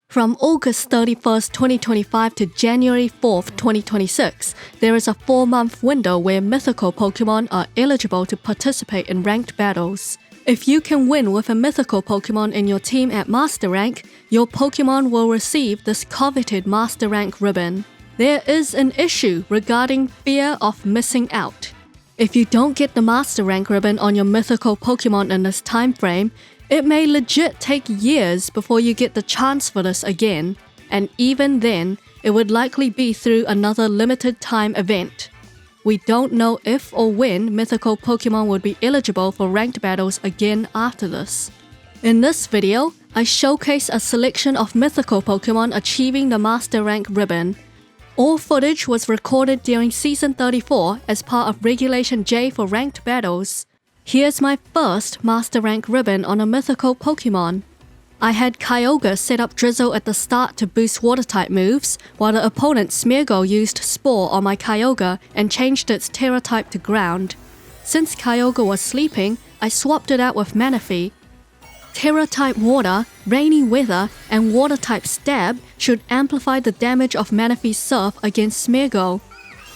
From August 31st, 2025 to January 4th, 2026, there is a 4-month window where mythical Pokemon are eligible to participate in ranked battles. If you can win with a mythical Pokemon in your team at Master Rank, your Pokemon will receive this coveted Master Rank ribbon. There is an issue regarding fear of missing out. If you don't get the Master Rank ribbon on your mythical Pokemon in this time frame, it may legit take years before you get the chance for this again, and even then, it would likely be through another limited time event. We don't know if or when mythical Pokemon would be eligible for ranked battles again after this. In this video, I showcase a selection of mythical Pokemon achieving the Master Rank ribbon. All footage was recorded during Season 34 as part of Regulation J for ranked battles. Here's my first Master Rank ribbon on a mythical Pokemon. I had Kyogre set up Drizzle at the start to boost Water-type moves, while the opponent Smeargle used Spore on my Kyogre and changed its Terra-type to Ground. Since Kyogre was sleeping, I swapped it out with Manaphy. Terra-type Water, Rainy Weather, and Water-type Stab should amplify the damage of Manaphy's Surf against Smeargle.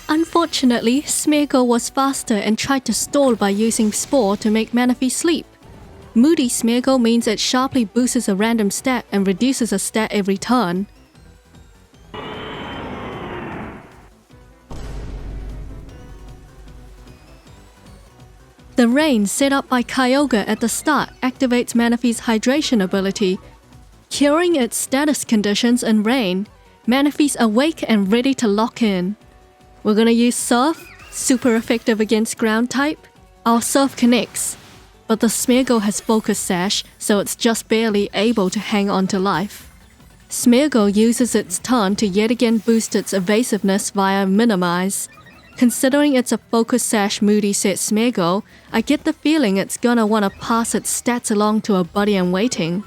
Unfortunately, Smeargle was faster and tried to stall by using Spore to make Manaphy sleep. Moody Smeargle means it sharply boosts a random stat and reduces a stat every turn. The Rain set up by Kyogre at the start activates Manaphy's Hydration ability. Curing its status conditions in Rain, Manaphy's awake and ready to lock in. We're gonna use Surf, super effective against Ground type. Our Surf connects, but the Smeargle has Focus Sash, so it's just barely able to hang on to life. Smeargle uses its turn to yet again boost its evasiveness via Minimize. Considering it's a Focus Sash Moody set Smeargle, I get the feeling it's gonna wanna pass its stats along to a buddy in waiting.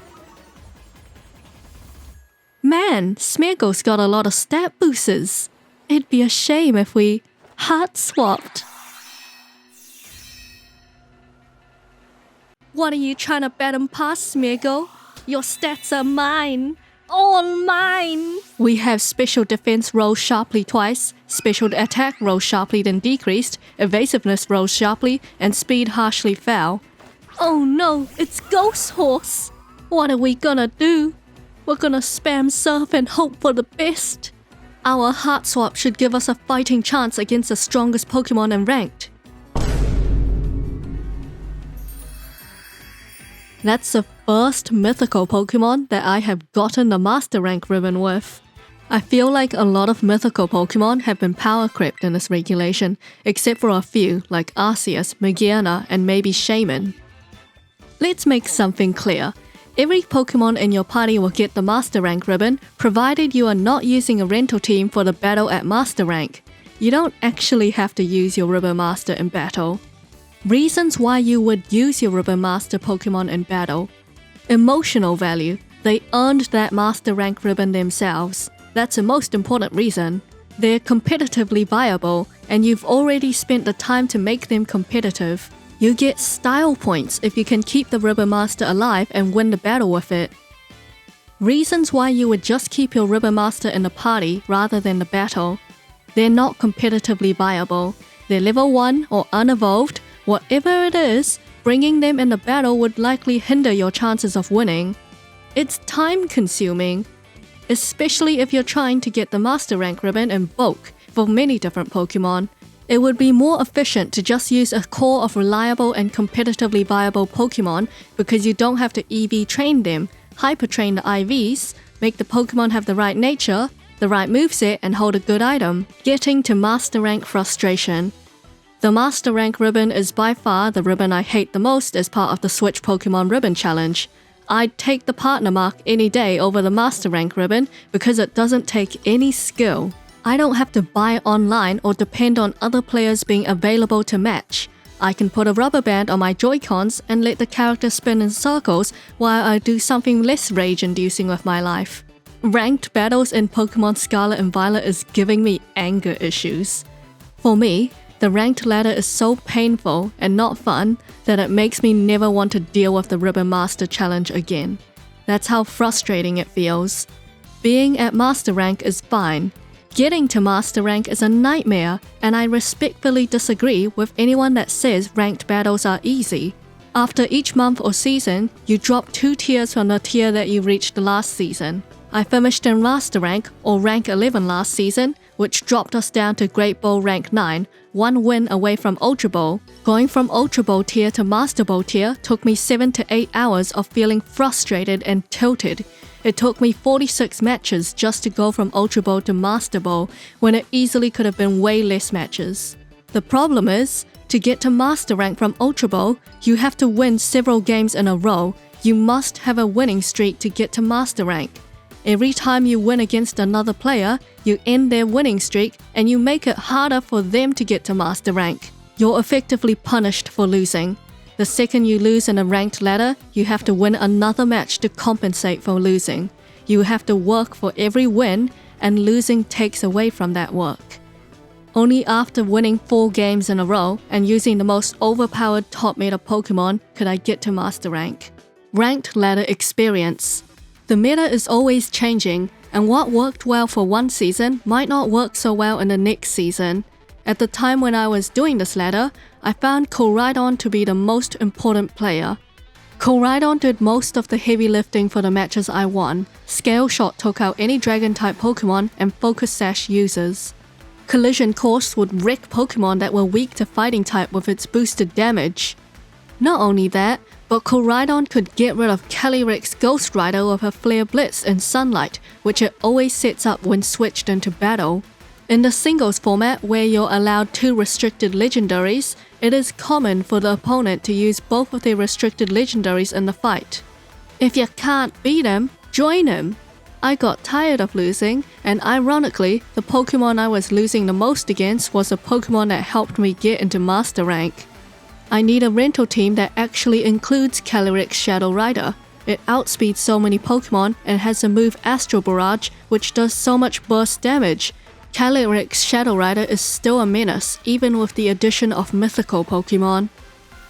Man, Smeargle's got a lot of stat boosters. It'd be a shame if we heart swapped. What are you trying to bet him past, Smeargle? Your stats are mine. All mine! We have Special Defense rolls sharply twice, Special Attack rolls sharply then decreased, Evasiveness rolls sharply, and Speed harshly foul. Oh no, it's Ghost Horse! What are we gonna do? We're gonna spam Surf and hope for the best. Our Heart Swap should give us a fighting chance against the strongest Pokemon in Ranked. That's the first mythical Pokemon that I have gotten the Master Rank ribbon with. I feel like a lot of mythical Pokemon have been power crept in this regulation, except for a few like Arceus, Magearna, and maybe Shaymin. Let's make something clear. Every Pokemon in your party will get the Master Rank ribbon, provided you are not using a rental team for the battle at Master Rank. You don't actually have to use your Ribbon Master in battle. Reasons why you would use your Ribbon Master Pokemon in battle. Emotional value. They earned that Master Rank ribbon themselves. That's the most important reason. They're competitively viable, and you've already spent the time to make them competitive. You get style points if you can keep the Ribbon Master alive and win the battle with it. Reasons why you would just keep your Ribbon Master in the party rather than the battle. They're not competitively viable. They're level 1 or unevolved. Whatever it is, bringing them in the battle would likely hinder your chances of winning. It's time consuming, especially if you're trying to get the Master Rank ribbon in bulk for many different Pokemon. It would be more efficient to just use a core of reliable and competitively viable Pokemon because you don't have to EV train them, hyper train the IVs, make the Pokemon have the right nature, the right moveset, and hold a good item. Getting to Master Rank frustration. The Master Rank ribbon is by far the ribbon I hate the most as part of the Switch Pokemon Ribbon Challenge. I'd take the partner mark any day over the Master Rank ribbon because it doesn't take any skill. I don't have to buy online or depend on other players being available to match. I can put a rubber band on my Joy-Cons and let the character spin in circles while I do something less rage-inducing with my life. Ranked battles in Pokemon Scarlet and Violet is giving me anger issues. For me, the ranked ladder is so painful and not fun that it makes me never want to deal with the Ribbon Master Challenge again. That's how frustrating it feels. Being at Master Rank is fine. Getting to Master Rank is a nightmare, and I respectfully disagree with anyone that says ranked battles are easy. After each month or season, you drop 2 tiers from the tier that you reached last season. I finished in Master Rank, or Rank 11 last season, which dropped us down to Great Bowl Rank 9, 1 win away from Ultra Bowl. Going from Ultra Bowl tier to Master Bowl tier took me 7 to 8 hours of feeling frustrated and tilted. It took me 46 matches just to go from Ultra Bowl to Master Bowl, when it easily could have been way less matches. The problem is, to get to Master Rank from Ultra Bowl, you have to win several games in a row. You must have a winning streak to get to Master Rank. Every time you win against another player, you end their winning streak and you make it harder for them to get to Master Rank. You're effectively punished for losing. The second you lose in a ranked ladder, you have to win another match to compensate for losing. You have to work for every win, and losing takes away from that work. Only after winning 4 games in a row and using the most overpowered top meta Pokemon could I get to Master Rank. Ranked ladder experience. The meta is always changing, and what worked well for one season might not work so well in the next season. At the time when I was doing this ladder, I found Koraidon to be the most important player. Koraidon did most of the heavy lifting for the matches I won. Scale Shot took out any Dragon-type Pokemon and Focus Sash users. Collision Course would wreck Pokemon that were weak to Fighting type with its boosted damage. Not only that, but Koraidon could get rid of Calyrex Ghost Rider with her Flare Blitz and Sunlight, which it always sets up when switched into battle. In the singles format, where you're allowed 2 restricted legendaries, it is common for the opponent to use both of their restricted legendaries in the fight. If you can't beat him, join him! I got tired of losing, and ironically, the Pokemon I was losing the most against was a Pokemon that helped me get into Master Rank. I need a rental team that actually includes Calyrex Shadow Rider. It outspeeds so many Pokemon and has the move Astral Barrage, which does so much burst damage. Calyrex Shadow Rider is still a menace, even with the addition of Mythical Pokemon.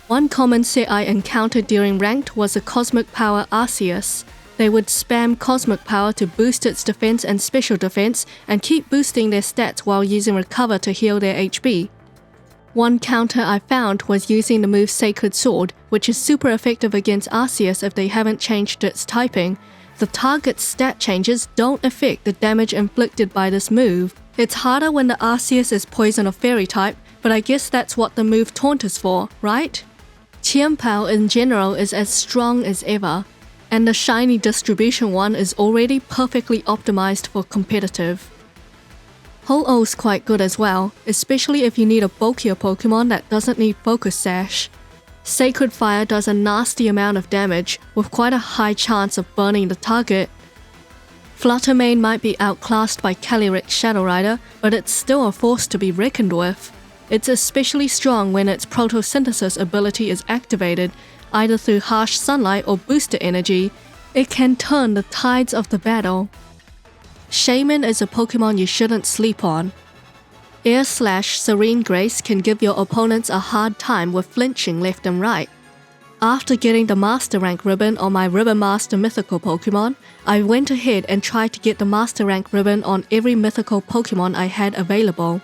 One common set I encountered during Ranked was a Cosmic Power Arceus. They would spam Cosmic Power to boost its defense and special defense, and keep boosting their stats while using Recover to heal their HP. One counter I found was using the move Sacred Sword, which is super effective against Arceus if they haven't changed its typing. The target's stat changes don't affect the damage inflicted by this move. It's harder when the Arceus is Poison or Fairy type, but I guess that's what the move Taunt is for, right? Qianpao in general is as strong as ever, and the shiny distribution one is already perfectly optimized for competitive. Ho-Oh's quite good as well, especially if you need a bulkier Pokemon that doesn't need Focus Sash. Sacred Fire does a nasty amount of damage, with quite a high chance of burning the target. Fluttermane might be outclassed by Calyrex Shadow Rider, but it's still a force to be reckoned with. It's especially strong when its Photosynthesis ability is activated, either through harsh sunlight or booster energy. It can turn the tides of the battle. Shaymin is a Pokemon you shouldn't sleep on. Air Slash Serene Grace can give your opponents a hard time with flinching left and right. After getting the Master Rank ribbon on my Ribbon Master Mythical Pokemon, I went ahead and tried to get the Master Rank ribbon on every Mythical Pokemon I had available.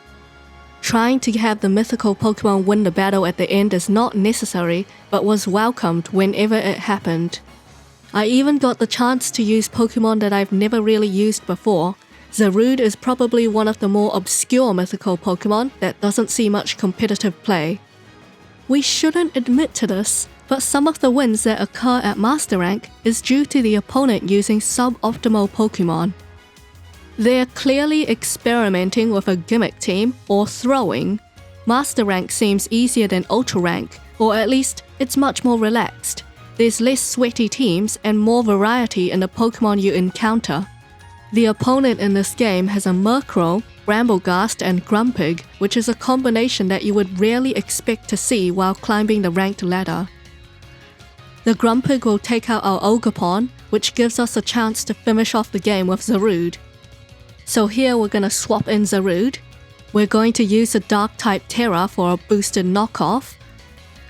Trying to have the Mythical Pokemon win the battle at the end is not necessary, but was welcomed whenever it happened. I even got the chance to use Pokemon that I've never really used before. Zarude is probably one of the more obscure mythical Pokemon that doesn't see much competitive play. We shouldn't admit to this, but some of the wins that occur at Master Rank is due to the opponent using suboptimal Pokemon. They're clearly experimenting with a gimmick team or throwing. Master Rank seems easier than Ultra Rank, or at least it's much more relaxed. There's less sweaty teams and more variety in the Pokemon you encounter. The opponent in this game has a Murkrow, Brambleghast and Grumpig, which is a combination that you would rarely expect to see while climbing the ranked ladder. The Grumpig will take out our Ogerpon, which gives us a chance to finish off the game with Zarude. So here we're gonna swap in Zarude. We're going to use a Dark-type Terra for a boosted knockoff.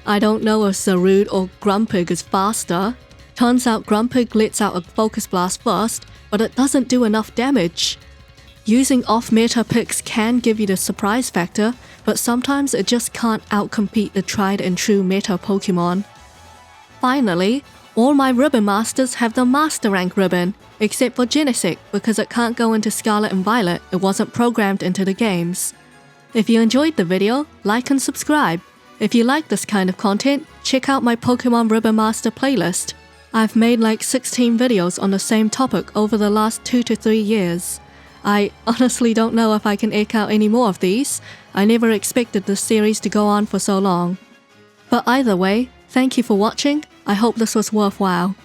I don't know if Zarude or Grumpig is faster. Turns out Grumpig lets out a Focus Blast first, but it doesn't do enough damage. Using off-meta picks can give you the surprise factor, but sometimes it just can't outcompete the tried and true meta Pokemon. Finally, all my Ribbon Masters have the Master Rank ribbon, except for Genesect because it can't go into Scarlet and Violet, it wasn't programmed into the games. If you enjoyed the video, like and subscribe. If you like this kind of content, check out my Pokemon Ribbon Master playlist. I've made like 16 videos on the same topic over the last 2 to 3 years. I honestly don't know if I can eke out any more of these. I never expected this series to go on for so long. But either way, thank you for watching. I hope this was worthwhile.